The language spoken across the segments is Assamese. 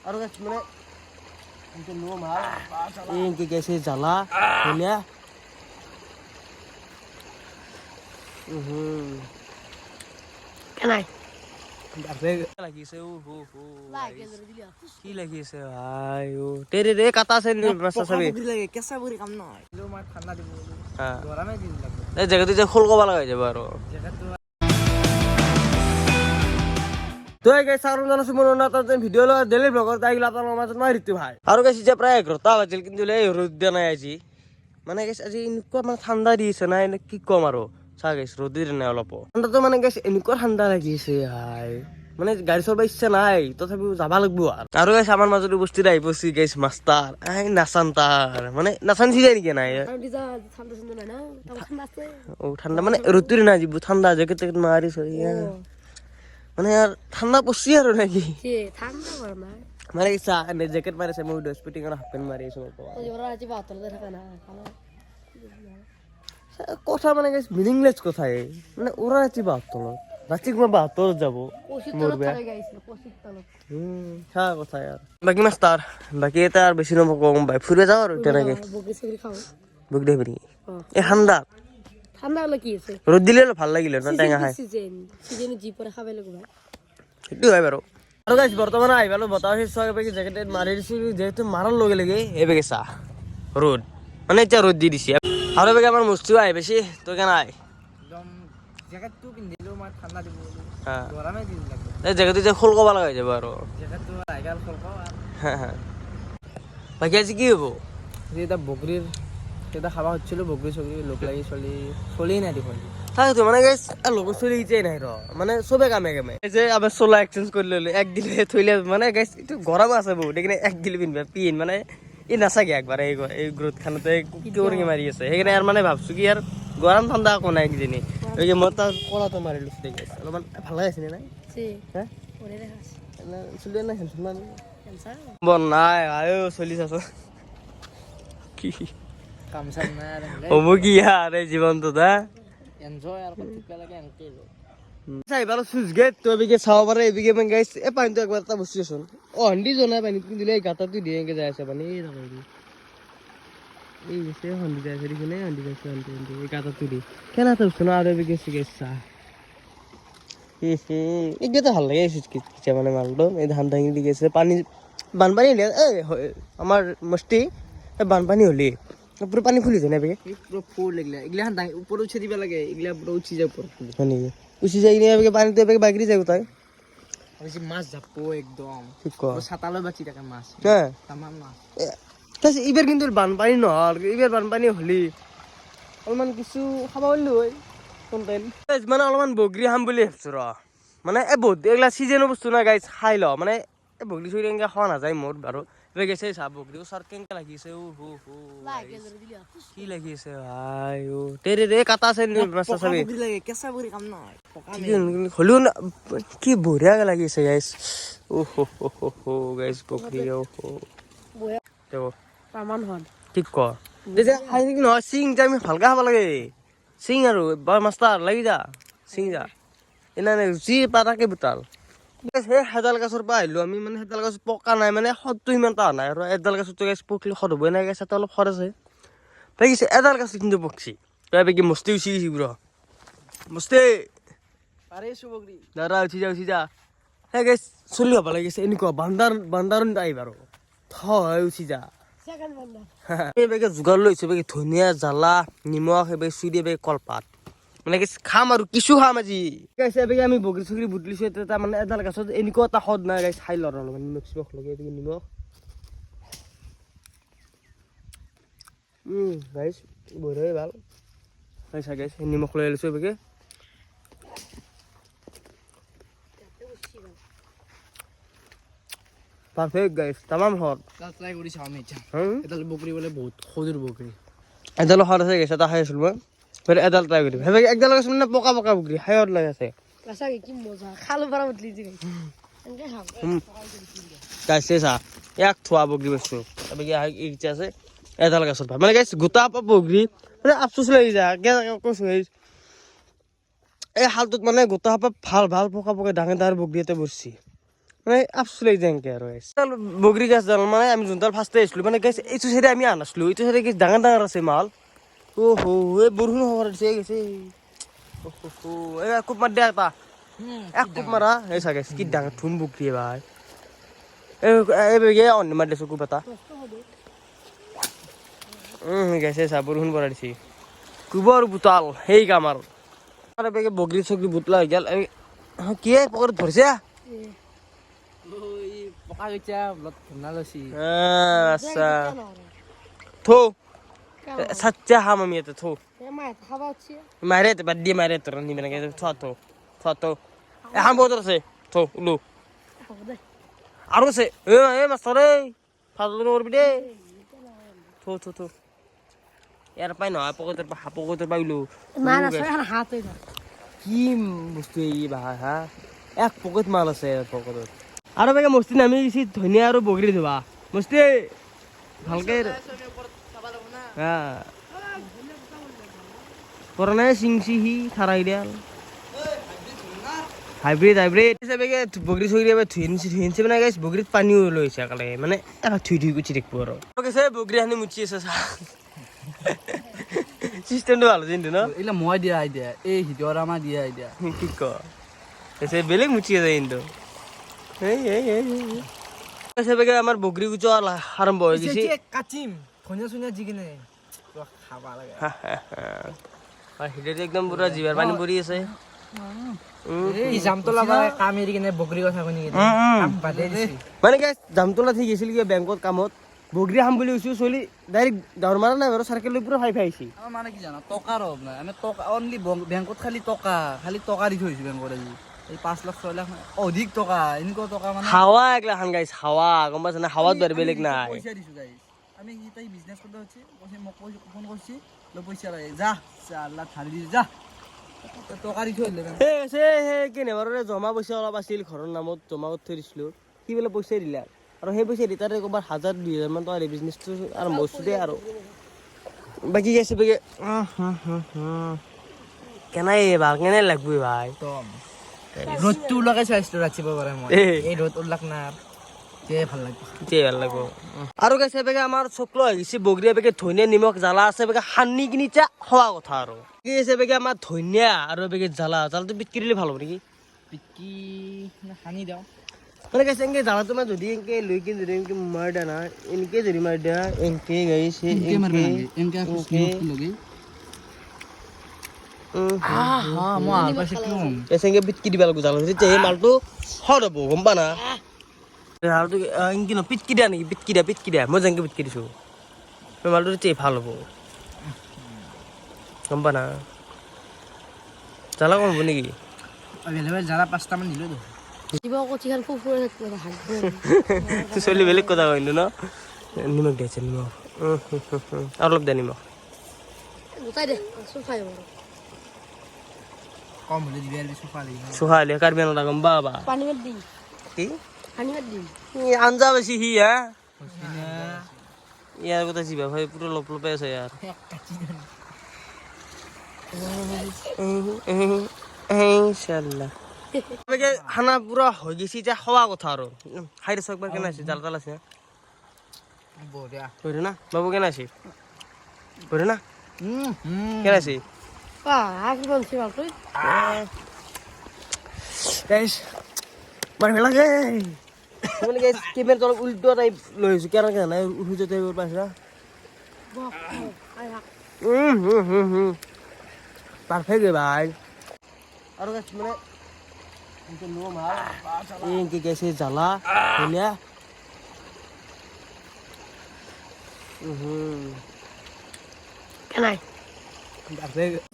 আৰু গাইছ মানে ইনকে নো মাল ইনকে গেছে জ্বালা হলিয়া কেনাই লাগিছে কি লাগিছে ভাই ও তেরে রে কাটা আছে মাছটা চাবি কেঁচা বুঢ়ী কাম নহয় মই ঠাণ্ডা দিব গৰমে দিন লাগবে এই জেগাটো যে খোল কবা লগা হৈ যাব আৰু তো গাইছ আৰু জানো মোৰ এটা ভিডিঅ' লগা ডেইলি ব্লগৰ তাইগিলা আপোনাৰ মাজত মই ঋতু ভাই আৰু গাইছ যে প্ৰায় 11টা বাজিল কিন্তু এই ৰ'দ দিয়া নাই আজি মানে গাইছ আজি এনেকুৱা মানে ঠাণ্ডা দিছে না এনে কি কম আৰু চা গাইছ ৰ'দ দিয়া নাই অলপ ঠাণ্ডাটো মানে গাইছ এনেকুৱা ঠাণ্ডা লাগিছে হাই মানে গাড়ী চলাব ইচ্ছা নাই তথাপিও যাব লাগিব আৰু গাইছ আমাৰ মাজত উপস্থিত আহি পছি গাইছ মাষ্টাৰ এই নাচান তাৰ মানে নাচান যায় নেকি নাই ও ঠাণ্ডা মানে ৰ'দটোৰে নাই যিবোৰ ঠাণ্ডা জেকেট টেকেট মাৰি চলি মানে আর ঠান্ডা পড়ছি আর নাকি ঠাণ্ডা গরম মানে ইচ্ছা এনে জ্যাকেট মারিছে মই স্পিটিং আর হাফ প্যান্ট মারি এসব কথা মানে গাইস মিনিংলেস কথাই মানে ওরা আছে 72 রাত্রি কোন 72 যাব মরবে হ্যাঁ কথা यार বাকি মাস্টার বাকি এটা আর বেশি নব কম ভাই ফুরে যাও আর এটা নাকি বগি সগি খাও বুক দেবনি এ ঠান্ডা ঠান্ডা হলে কি আছে রোদ দিলে ভাল লাগিল না টেঙা খাই সিজন জি পরে খাবে লাগবে ভাই এটু হয় বাৰু আৰু গাইস বৰ্তমান আইবালো বতাহ হিচাপে বেকি জ্যাকেট মাৰি দিছি যেহেতু মাৰাৰ লগে লগে এই বেগে চা ৰ'দ মানে এতিয়া ৰ'দ দি দিছে আৰু বেগে আমাৰ মুস্তিও আই বেছি তো কেন আই একদম জ্যাকেটটো পিন্ধিলো মই ঠাণ্ডা দিব গৰমে দিন লাগবে এই জ্যাকেটটো যে খোল কবা লগা হৈ যাব আৰু জ্যাকেটটো আইগাল খলকো বাকি আজি কি হব যে এটা বকরির সেটা খাওয়া হচ্ছিল বকরি সগরি লোক লাগি চলি নাই দেখুন তাইতো মানে গাইস লগৰ চলি ইচ্ছাই নাই ৰ মানে চবে কামে কামে এই যে আবাৰ চোলা এক্সচেঞ্জ কৰি ললে এক দিলে থইলে মানে গাইস এইটো গৰম আছে বহুত এইখানে এক দিলে পিনবা পিন মানে ই নাচাগে একবাৰ এই গ্ৰোথ খানতে কি কৰি মাৰি আছে সেইকাৰণে আৰু মানে ভাবছো কি আৰু গৰম ঠাণ্ডা একো নাই কিজানি এই যে মই তাৰ কলাটো মাৰি লৈছো দেই গাইস অলপমান ভাল লাগিছে নাই হ্যাঁ ওরে দেখাস চলি না হেলছ না বন নাই আয়ো চলি আছো কি কাম চাম নাই হ'ব কি আর এই জীবনটো দা এনজয় আর কত লাগে এনকে চাই ভালো সুইচ গেট তো এবিকে চাও পারে এবিকে মানে গাইস এ পানিটো একবার তা বসিছন ও হন্ডি জনা পানি দিলে এই গাটা তুই দিয়ে যায় আছে পানি এই রাখি এই গেছে হন্ডি যায় ফেরি কেনে হন্ডি যাচ্ছে হন্ডি এই গাটা তুই দি কেনা তো শোনা আর এবিকে গেছা এই গেটা ভাল লাগে সুইচ কিছে মানে মালটো এই ধান ধাঙ্গি দি গেছে পানি বানপানি হলে আমার মস্তি বানপানি হলি পুরো পানি ফুলি যায় না বেগে পুরো ফুল লাগলে এগুলা উপর উঠে দিবা লাগে এগুলা পুরো উঠি যায় উপর মানে উঠি যায় না বেগে পানিতে বেগে বাইকরি যায় কোথায় বেশি মাছ যাপো একদম ঠিক কর সাতালো বাঁচি টাকা মাছ হ্যাঁ তামাম মাছ তাছে এবার কিন্তু বানপানি নহল এবার বানপানি হলি অলমান কিছু খাবা হলো হয় কোনটাইল মানে অলমান বগরি খাম বুলি ভাবছো র মানে এ বহুত এগুলা সিজনৰ বস্তু না গাইছ খাই ল মানে এ বগৰি চগৰি এনেকে খোৱা নাযায় মোৰ বাৰু এবাৰ গেছে চাহ বগৰি ওচৰত কেনেকে লাগিছে ও হো হো কি লাগিছে ভাই ও তেরে রে কাটা আছে মাছটা চাবি লাগে কেঁচা বুঢ়ী কাম নহয় হলেও কি বঢ়িয়া লাগিছে গাইছ ও হো হো হো গাইছ বগরি ও হো দেখো তামান হন ঠিক ক যে খাই নেকি নহয় চিং যে আমি ভালকে খাব লাগে চিং আৰু বৰ মাষ্টাৰ লাগি যা চিং যা এনে যি পাতাকে বুটাল সেই হেদাল গছৰ পৰা আহিলো আমি মানে হেদাল গছ পকা নাই মানে সদটো ইমান এটা নাই আৰু এডাল গছতো গাছ পকিলে সদ হ'বই নাই গছ এটা অলপ সদ আছে পাইছে এডাল গছ কিন্তু পকছি তই কি মস্তি উচি গৈছি ব্ৰ মস্তি পাৰিছো বগৰী দাদা উঠি যা সেই গাছ চলি হ'ব লাগিছে এনেকুৱা বান্দাৰ আহিব আৰু থয় উঠি যা বেগে যোগাৰ লৈছো বেগে ধনিয়া জ্বালা নিমখ এইবাৰ চুই দিয়ে বেগে কলপাত মানে খাম আৰু কিছু খাম আজি গাইছে বেগে আমি বগৰী চগৰী বুটলিছো এটা মানে এডাল গছত এনেকুৱা এটা সদ নাই গাইছ খাই লৰ অলপমান নিমখ চিমখ লগাই বেগে নিমখ গাইছ বঢ়িয়াই ভাল খাইছা গাইছ নিমখ লৈ লৈছো বেগে পারফেক্ট গাইস तमाम হট ট্রাই করি চাও আমি এডাল বকরি বলে বহুত খজুর বকরি এডাল হট আছে গেছে তা খাই আছিলো মই ফের এডাল ট্রাই করি ভাবে একডাল আছে না পকা পকা বকরি খাই হট লাগে আছে কাঁচা কি মজা খালো পারা উঠলি জি এনকে খাও গাইছে সা এক থোয়া বকরি বসছো তবে কি ইচ্ছা আছে এডাল গাছৰ মানে গাইস গোটা বকরি মানে আফসোস লাগি যায় কৈছো এই হালটোত মানে গোটা ভাল ভাল পকা পকা ডাঙৰ ডাঙৰ বকৰি এটা বসছি মানে আফচোচ লাগি যায় এনেকে আৰু বগৰী গাছডাল মানে আমি যোনডাল ফাৰ্ষ্টে আহিছিলোঁ মানে গাছ এইটো চাইডে আমি আনাছিলোঁ এইটো চাইডে কি ডাঙৰ ডাঙৰ আছে মাল এই বৰষুণ হ'ব দিছে গেছে এই কোপ মাৰ দিয়া এটা কোপ মাৰা এই চাগে কি ডাঙৰ ধুম বগৰী ভাই এই অন্য মাৰ দিছোঁ কোপ এটা গেছে চা বৰষুণ পৰা দিছে গোবৰ বুটাল সেই কাম আৰু বগৰী চগৰী বুটলা হৈ গেল কি পকেটত ধৰিছে পকা গৈছা ধুনা লৈছি আচ্ছা থৌ সাচ্চা হাম আমি এটা থৌ মাৰে বাদ দিয়ে মাৰে তোৰ নিবে নাকি থৌ হাম বহুত আছে থৌ ওলো আৰু আছে এই মাষ্টৰ এই ফাজল কৰিবি দেই থৌ ইয়াৰ পাই নহয় পকেটৰ পৰা ওলো কি বস্তু এই বা হা এক পকেট মাল আছে পকেটত আৰু বেগে মস্তি নামি গৈছি ধনিয়া আৰু বগৰী ধোৱা মস্তি ভালকে কৰা নাই চিংচি সি খাৰাই দিয়া হাইব্ৰিড বেগে বগৰী চগৰী এবাৰ ধুইছে মানে গাইছ বগৰীত পানীও লৈছে একেলগে মানে এবাৰ ধুই গুচি দেখিব আৰু কৈছে বগৰী সানি মুচি আছে চা চিষ্টেমটো ভাল আছে কিন্তু ন এইলা মই দিয়া আইডিয়া এই হিতৰ আমাৰ দিয়া আইডিয়া কি ক এসে বেলেগ মুচি আছে কিন্তু বেগে আমাৰ বগৰী গুচোৱা আৰম্ভ হৈ গৈছে কাটিম ধনিয়া চনিয়া যি কিনে খাবা লাগে হিতেটো একদম পুৰা জিভাৰ পানী পৰি আছে এই জামতলা কাম এৰি কিনে বগৰী কথা শুনি কিনে মানে কি জামতলা ঠিক আছিল কি বেংকত কামত বগৰী খাম বুলি কৈছোঁ চলি ডাইৰেক্ট দাউৰ মাৰা নাই বাৰু চাৰ্কেল লৈ পুৰা ফাই আহিছে আমাৰ মানে কি জানা টকাৰ অভাৱ নাই আমি টকা অনলি বেংকত খালি টকা দি থৈছোঁ বেংকত আজি এই 5 লাখ 6 লাখ অধিক টকা এনেকুৱা টকা মানে হাৱা একলা খান গাইছ হাৱা গম পাইছ না হাৱাত বেৰ বেলেগ নাই পইচা দিছোঁ গাইছ আমি ইতাই বিজনেছ কৰিব হচ্ছে কৈছে মোক ফোন কৰিছি লৈ পইচা লাগে যা আল্লাহ ধাৰি দি যা টকা দি থৈ দিলে কেনে বাৰু জমা পইচা অলপ আছিল ঘৰৰ নামত জমা কৰি থৈ দিছিলোঁ সি বোলে পইচা দিলে আৰু সেই পইচা দি তাতে ক'ৰবাত 1000-2000 মান টকা বিজনেছটো আৰম্ভ কৰিছোঁ দেই আৰু বাকী গাইছে বেগে কেনাই ভাল কেনে লাগবি ভাই ৰ'দটো ওলাকে চাইছিলোঁ ৰাতিপুৱা পাৰে মই এই ৰ'দ ওলাক না ভাল লাগিব আৰু গাইছে বেগে আমাৰ চকলো হৈ গৈছে বগৰীয়া বেগে ধনিয়া নিমখ জ্বালা আছে বেগে সানি কিনি এতিয়া খোৱা কথা আৰু কি আছে বেগে আমাৰ ধনিয়া আৰু বেগে জ্বালাটো বিক্ৰী দিলে ভাল হ'ব নেকি পিকি সানি দিওঁ মানে গাইছে এনেকৈ জ্বালাটো মানে যদি এনেকৈ লৈ কিনে যদি এনেকৈ মাৰি দিয়া না এনেকৈ যদি মাৰি দিয়া এনেকৈ গাইছে এনেকৈ বিটকি দিব লাগিব জ্বালা তেতিয়া সেই মালটো সদ হ'ব গম পা না আৰু এনকি ন পিটকি দিয়া নেকি পিটকি দিয়া মই যেনেকৈ পিটকি দিছোঁ সেই মালটো তেতিয়া ভাল হ'ব গম পা না জ্বালা কম হ'ব নেকি জ্বালা 5টামান দিলোঁ চলি বেলেগ কথা কিন্তু ন নিমখ দিছে নিমখ অলপ দে নিমখ কম হ'লে দিবি আৰু চফা লাগিব চোহা হ'লে কাৰ্বি আনলা গম পাবা কি আঞ্জা বেছি সি হা ইয়াৰ কথা জিভা ভাই পুৰা লপলপাই আছে ইয়াৰ ইনশাআল্লাহ খানা পুৰা হৈ গৈছে এতিয়া খোৱা কথা আৰু খাই দিছোঁ একবাৰ কেনে আছে জাল তাল আছে বঢ়িয়া বঢ়িয়া না বাবু কেনে আছে বঢ়িয়া না কেনে আছে মাৰিব লাগে মানে কেমেৰাটো অলপ উল্টো টাইপ লৈ আহিছোঁ কেনেকৈ নাই উঠি টাইপ পাইছা পাৰফেক্ট ভাই আৰু মানে এনেকৈ গেছে জ্বালা ধনিয়া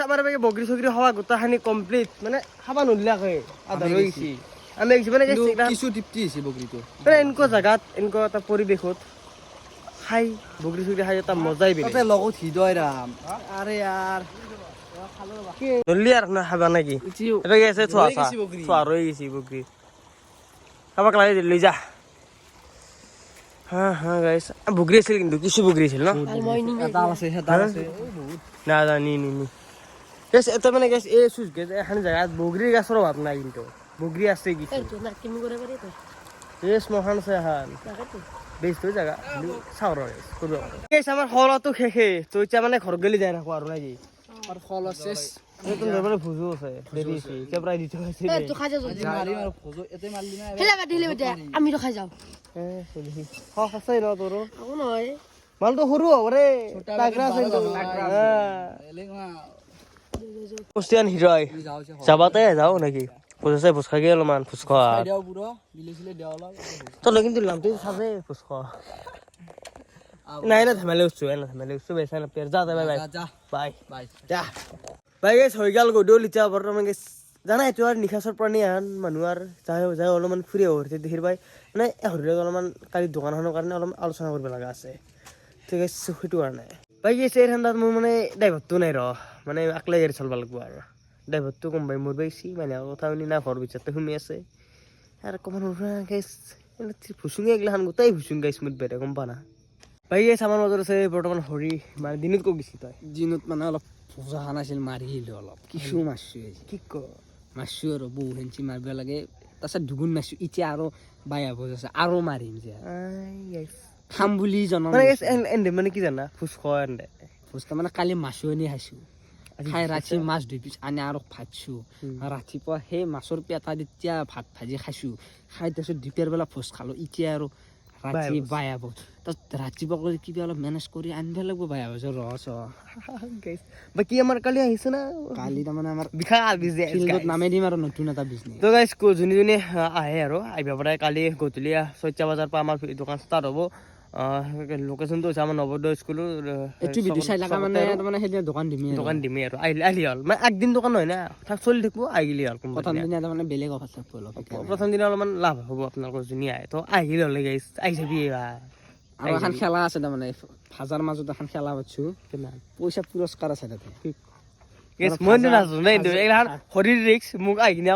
আমাৰ বগৰী চগৰী খোৱা গোটেইখিনি কমপ্লিট মানে খাব নোলাকে আধা হৈ গৈছে আমি মানে কিছু তৃপ্তি হৈছে বগৰীটো মানে এনেকুৱা জেগাত এনেকুৱা এটা পৰিৱেশত খাই বগৰী চগৰী খাই এটা মজাই বেলেগ লগত হৃদয় ৰাম আৰে ইয়াৰ ধৰলি আৰু না খাবা নেকি এটা গেছে থোৱা ৰৈ গৈছে বগৰী খাবাক লাগে লৈ যা হা গাইছ বগৰী আছিল কিন্তু কিছু বগৰী আছিল ন নাজানি গেছ এটা মানে গেছ এই চুচ গেছ এখন জেগাত বগৰীৰ গছৰ অভাৱ নাই কিন্তু বগৰী আছে কিছু এই শ্মশান আছে এখন বেশ তো জায়গা চাওঁ ৰ কৰিব আমাৰ হলতো শেষে তো এতিয়া মানে ঘৰত গেলি যায় নাখো আৰু নাকি আৰ ফল আছে এইটো মানে ভোজো আছে দেৰি আছে এতিয়া প্ৰায় দি থৈ আছে তো খাই যাও আজি মারিম আর ফজো এতে মারলি না হেলা দিলে বেটা আমি তো খাই যাও সঁচাই ন তোৰ আকো নহয় মালটো সৰু হ'ব ৰে তাগৰা আছে এলেঙা কুষ্টিয়ান হিৰয় যাও সে যাবাতে যাওঁ নেকি ভোজ আছে ভোজ খাগে অলপমান ভোজ খোৱা দেও পুৰো বিলে ছিলে দেও লাগ তই কিন্তু নামটো চাবে ভোজ খোৱা নাই না ধেমালি উঠছো বেচা নাপায় যা বাই বাই যা বাই বাই যা বাই গেছ হৈ গ'ল গধূলি এতিয়া বৰ্তমান গেছ জানা এইটো আৰু নিশাচৰ প্ৰাণী আন মানুহ আৰু যাই অলপমান ফুৰি আহোঁ দেখিৰ বাই মানে হৰিৰত অলপমান কালি দোকানখনৰ কাৰণে অলপমান আলোচনা কৰিব লগা আছে ঠিক আছে সেইটো কাৰণে বাই গেছ এই ঠাণ্ডাত মোৰ মানে ড্ৰাইভাৰটো নাই ৰ মানে আকলাই গাড়ী চলাব লাগিব আৰু ড্ৰাইভাৰটো কম বাই মোৰ বাইছি মানে কথা শুনি না ঘৰ ভিতৰতে শুনি আছে আৰু অকণমান গেছ ভুচুঙে এইগিলাখান গোটেই ভুচুং গাইছ মোৰ বেৰে গম পা না বাই গেছ আমাৰ মাজত আছে বৰ্তমান হৰি মানে দিনত ক'ত গৈছি তই দিনত মানে অলপ পূজা খান আছিল মাৰি আহিলো অলপ কিছু মাৰছো কি ক মাৰছো আৰু বহু হেঞ্চি মাৰিব লাগে তাৰপিছত দুগুণ মাৰছো এতিয়া আৰু বায়া ভোজ আছে আৰু মাৰিম যে খাম বুলি জনাম মানে এন্দে মানে কি জানা ফুচ খোৱা এন্দে ভোজটা মানে কালি মাছো আনি খাইছো খাই ৰাতি মাছ 2 পিচ আনি আৰু ভাতছো ৰাতিপুৱা সেই মাছৰ পেটা তেতিয়া ভাত ভাজি খাইছো খাই তাৰপিছত দুপৰীয়াৰ বেলা ভোজ খালো এতিয়া আৰু ৰাতি বায়া ভোজ তাৰপিছত ৰাতিপুৱা কৰি কিবা অলপ মেনেজ কৰি আনিব লাগিব বায়া ভোজৰ ৰস বাকী আমাৰ কালি আহিছে না কালি তাৰমানে আমাৰ বিশাল বিজনেছ ফিল্ডত নামে দিম আৰু নতুন এটা বিজনেছ তো গাইছ যোনে যোনে আহে আৰু আহিব পাৰে কালি গধূলি 6টা বজাৰ পৰা আমাৰ দোকান ষ্টাৰ্ট হ'ব লোকেশ্যনটো হৈছে আমাৰ নৱোদয় স্কুলৰ এইটো ভিডিঅ' চাই লাগা মানে তাৰমানে সেইদিনা দোকান দিমেই আৰু আহিলি হ'ল মানে একদিন দোকান নহয় না চলি থাকিব আহিলি হ'ল প্ৰথম দিনা তাৰমানে বেলেগ অফাৰ থাকিব অলপ প্ৰথম দিনা অলপমান লাভ হ'ব আপোনালোকৰ যোনে আহে তো আহিলে হ'লে গাইছ আহি যাবি আৰু এখন খেলা আছে তাৰমানে ভাজাৰ মাজত এখন খেলা পাতিছো পইচা পুৰস্কাৰ আছে তাতে মই নাজানো দেই এইগিলাখান শৰীৰ ৰিক্স মোক আহি কিনে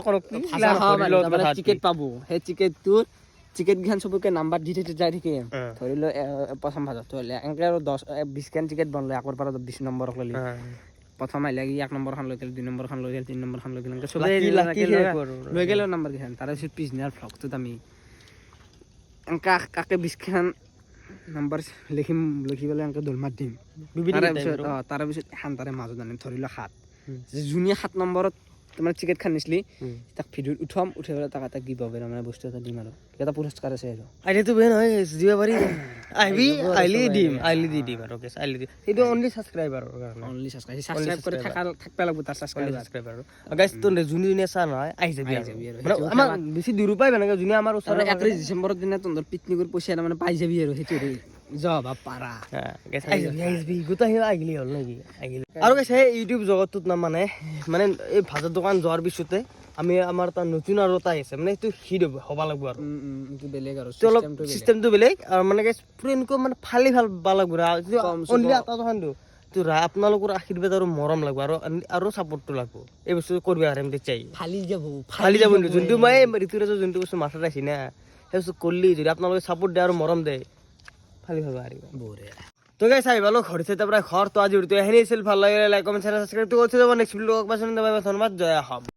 টিকেট পাব সেই টিকেটটোত টিকেট কেইখন চবকে নাম্বাৰ দি থৈ যাই থাকে ধৰি লও প্ৰথম ভাজত হ'লে এনেকৈ আৰু 10-20 খান টিকেট বনলে আগৰ পৰা 20 নম্বৰক ল'লি প্ৰথম আহিলে 1 নম্বৰখন লৈ গ'ল 2 নম্বৰখন লৈ গ'ল 3 নম্বৰখন লৈ গ'ল চবে লৈ গ'ল নম্বৰ কেইখন তাৰপিছত পিছদিনাৰ ভ্লগটোত আমি এনেকা কাকে 20 খান নম্বৰ লিখি পেলাই এনেকৈ দৌল মাত দিম তাৰপিছত এখন তাৰে মাজত আনিম ধৰি লওক 7 যোনে 7 নম্বৰত তোমাৰ টিকেট খান নিছিলি তাক ভিডিঅ'ত উঠাই পেলাই তাক এটা গিভ আৱে মানে বস্তু এটা দিম আৰু এটা পুৰস্কাৰ আছে আৰু আইডিয়াটো বেয়া নহয় দিব পাৰি আহিবি আহিলি দি দিম আৰু আহিলি দি সেইটো অনলি ছাবস্ক্ৰাইবাৰৰ কাৰণে অনলি ছাবস্ক্ৰাইব কৰি থাকবা লাগিব তাৰ ছাবস্ক্ৰাইবাৰ গাইছ তো যোনে যোনে চা নহয় আহি যাবি মানে আমাৰ বেছি দূৰ পাই মানে যোনে আমাৰ ওচৰত 31 ডিচেম্বৰৰ দিনা তহঁতৰ পিকনিকৰ পইচা মানে পাই যাবি আৰু সেইটো যাব পাৰা আহিলি হ'ল নেকি আহিলি আৰু কৈছে ইউটিউব জগতটোত না মানে এই ভাজাৰ দোকান যোৱাৰ পিছতে আমি আমাৰ এটা নতুন আৰু এটা আহিছে মানে এইটো হিট হ'ব লাগিব আৰু এইটো বেলেগ আৰু অলপ চিষ্টেমটো বেলেগ আৰু মানে পুৰণিকৈ মানে ফালি ভাল লাগিব অনলি এটা দোকানটো আপোনালোকৰ আশীৰ্বাদ আৰু মৰম লাগিব আৰু চাপৰ্টটো লাগিব এই বস্তু কৰিব পাৰিম তেতিয়াই ফালি যাব যোনটো মই ঋতুৰাজৰ যোনটো বস্তু মাথাত ৰাখি না সেই বস্তু কৰিলি যদি আপোনালোকে চাপৰ্ট দিয়ে আৰু মৰম দিয়ে ফালি ভাল পাৰিব তো গাইছ আহিবা ঘৰত তাৰ পৰা ঘৰ তো আজি উঠি আহিছিল ভাল লাগিলে লাইক কমেণ্ট শ্বেয়াৰ ছাবস্ক্ৰাইব কৰি থৈ যাব নেক্সট ভিডিঅ' ধন্যবাদ জয় অসম।